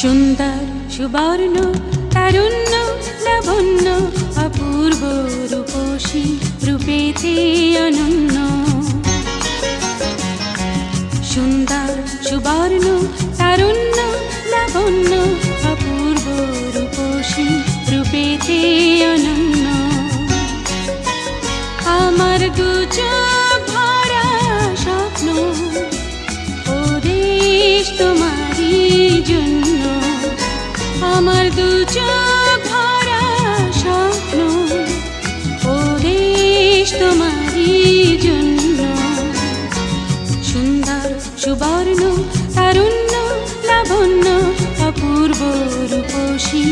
সুন্দর সুবর্ণ তারুণ্য লাবণ্য অপূর্ব রূপসী রূপেতে অনন্য। সুন্দর সুবর্ণ তারুণ্য লাবণ্য অপূর্ব রূপসী রূপেতে অনন্য। আমার দু চোখ ভরা স্বপ্ন ও দেশ তোমারই জন্য। আমার দু চোখ ভরা স্বপ্ন ও দেশ তোমারই জন্য। সুন্দর সুবর্ণ তারুণ্য লাবণ্য অপূর্ব রূপসী